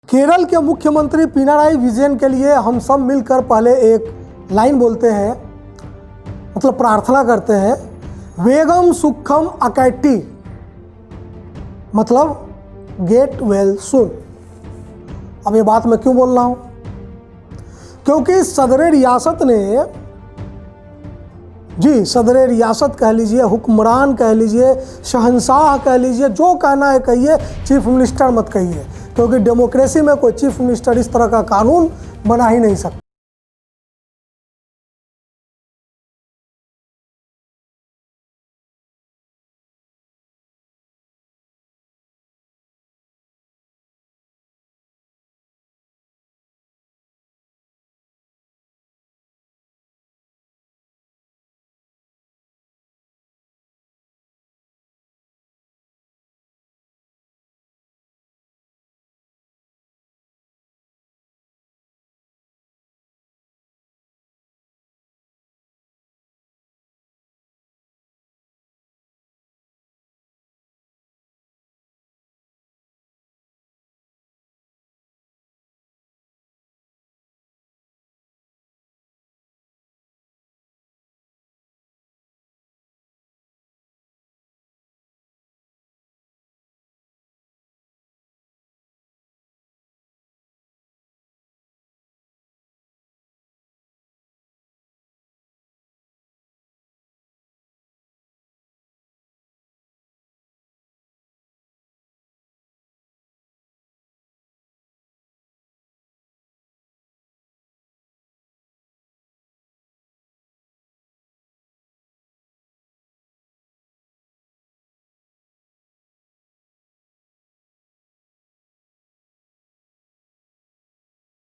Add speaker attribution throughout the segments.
Speaker 1: केरल के मुख्यमंत्री पिनाराई विजयन के लिए हम सब मिलकर पहले एक लाइन बोलते हैं, मतलब प्रार्थना करते हैं, वेगम सुखम अकैटी, मतलब गेट वेल सुन। अब ये बात मैं क्यों बोल रहा हूँ? क्योंकि सदर रियासत ने, जी सदर रियासत कह लीजिए, हुक्मरान कह लीजिए, शहंशाह कह लीजिए, जो कहना है कहिए, चीफ मिनिस्टर मत कहिए, क्योंकि डेमोक्रेसी में कोई चीफ मिनिस्टर इस तरह का कानून बना ही नहीं सकता।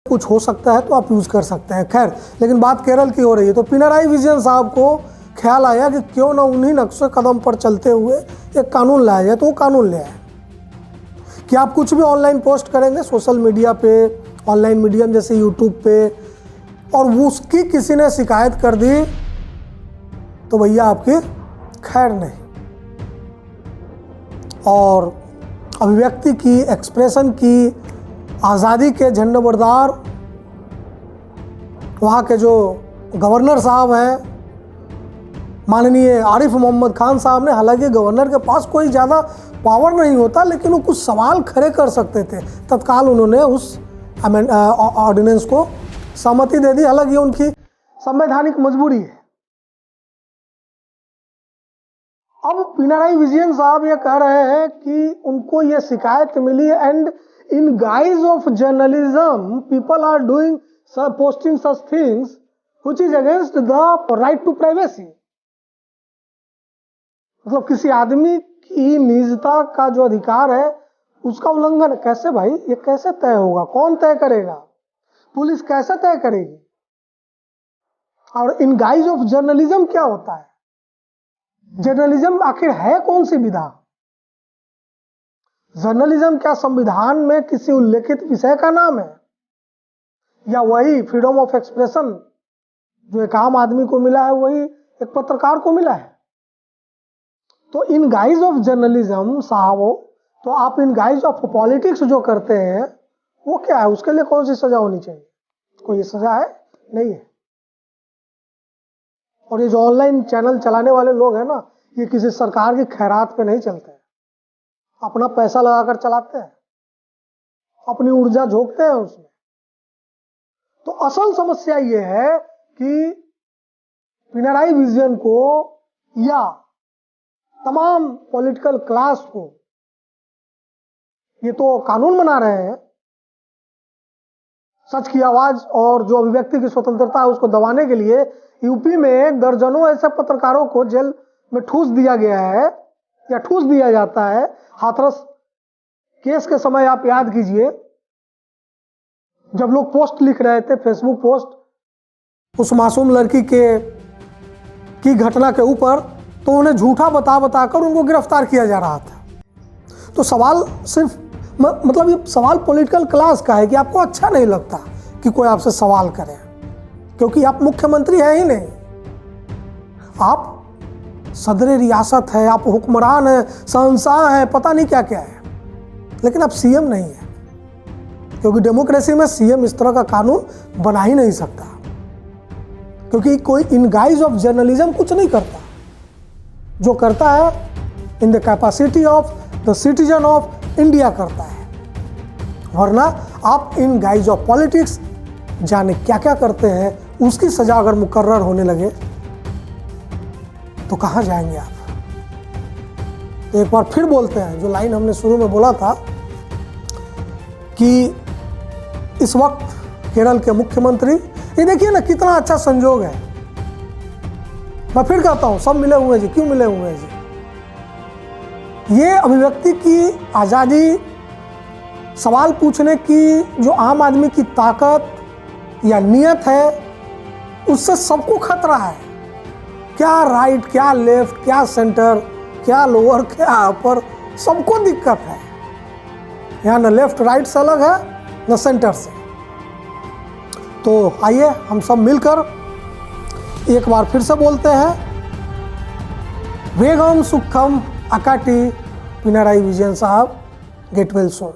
Speaker 1: कुछ हो सकता है तो आप यूज़ कर सकते हैं। खैर, लेकिन बात केरल की हो रही है, तो पिनाराई विजयन साहब को ख्याल आया कि क्यों ना उन्हीं नक्शे कदम पर चलते हुए एक कानून लाया जाए, तो वो कानून ले आए कि आप कुछ भी ऑनलाइन पोस्ट करेंगे सोशल मीडिया पे, ऑनलाइन मीडियम जैसे यूट्यूब पे, और उसकी किसी ने शिकायत कर दी तो भैया आपकी खैर नहीं। और अभिव्यक्ति की, एक्सप्रेशन की, आज़ादी के झंडोबरदार वहाँ के जो गवर्नर साहब हैं, माननीय आरिफ मोहम्मद खान साहब ने, हालांकि गवर्नर के पास कोई ज़्यादा पावर नहीं होता, लेकिन वो कुछ सवाल खड़े कर सकते थे, तत्काल उन्होंने उस ऑर्डिनेंस को सहमति दे दी। हालांकि उनकी संवैधानिक मजबूरी है। अब पिनाराई विजयन साहब ये कह रहे हैं कि उनको ये शिकायत मिली, and in guise of journalism people are doing posting such things which is against the right to privacy। मतलब किसी आदमी की निजता का जो अधिकार है उसका उल्लंघन कैसे भाई? ये कैसे तय होगा? कौन तय करेगा? पुलिस कैसे तय करेगी? और इन गाइज ऑफ जर्नलिज्म क्या होता है? जर्नलिज्म आखिर है कौन सी विधा? जर्नलिज्म क्या संविधान में किसी उल्लेखित विषय का नाम है, या वही फ्रीडम ऑफ एक्सप्रेशन जो एक आम आदमी को मिला है वही एक पत्रकार को मिला है? तो इन गाइज ऑफ जर्नलिज्म साहबों, तो आप इन गाइज ऑफ पॉलिटिक्स जो करते हैं वो क्या है? उसके लिए कौन सी सजा होनी चाहिए? कोई सजा है? नहीं है। और ये जो ऑनलाइन चैनल चलाने वाले लोग हैं ना, ये किसी सरकार की खैरात पे नहीं चलते हैं, अपना पैसा लगाकर चलाते हैं, अपनी ऊर्जा झोंकते हैं उसमें। तो असल समस्या यह है कि पिनाराई विजयन को या तमाम पॉलिटिकल क्लास को ये तो कानून बना रहे हैं, सच की आवाज और जो अभिव्यक्ति की स्वतंत्रता है उसको दबाने के लिए यूपी में दर्जनों ऐसे पत्रकारों को जेल में ठूस दिया गया है या ठूस दिया जाता है। हाथरस केस के समय आप याद कीजिए, जब लोग पोस्ट लिख रहे थे, फेसबुक पोस्ट उस मासूम लड़की की घटना के ऊपर, तो उन्हें झूठा बताकर उनको गिरफ्तार किया जा रहा था। तो सवाल सिर्फ मतलब ये सवाल पॉलिटिकल क्लास का है कि आपको अच्छा नहीं लगता कि कोई आपसे सवाल करे, क्योंकि आप मुख्यमंत्री हैं ही नहीं, आप सदर रियासत है, आप हुक्मरान हैं, शहंशाह हैं, पता नहीं क्या क्या है, लेकिन आप सीएम नहीं है। क्योंकि डेमोक्रेसी में सीएम इस तरह का कानून बना ही नहीं सकता, क्योंकि कोई इन गाइज ऑफ जर्नलिज्म कुछ नहीं करता। जो करता है in the capacity of the citizen of India करता है, वरना आप इन गाइज ऑफ पॉलिटिक्स जाने क्या क्या करते हैं, उसकी सजा अगर मुकर्रर होने लगे तो कहाँ जाएंगे आप। तो एक बार फिर बोलते हैं जो लाइन हमने शुरू में बोला था कि इस वक्त केरल के मुख्यमंत्री, ये देखिए ना कितना अच्छा संजोग है। मैं फिर कहता हूं सब मिले हुए जी, क्यों मिले हुए हैं जी? ये अभिव्यक्ति की आज़ादी, सवाल पूछने की जो आम आदमी की ताकत या नियत है, उससे सबको खतरा है। क्या राइट, क्या लेफ्ट, क्या सेंटर, क्या लोअर, क्या अपर, सबको दिक्कत है। यहाँ न लेफ्ट राइट से अलग है न सेंटर से। तो आइए हम सब मिलकर एक बार फिर से बोलते हैं, वेगम सुखम अकाटी पिनाराई विजयन साहब, गेट वेल सून।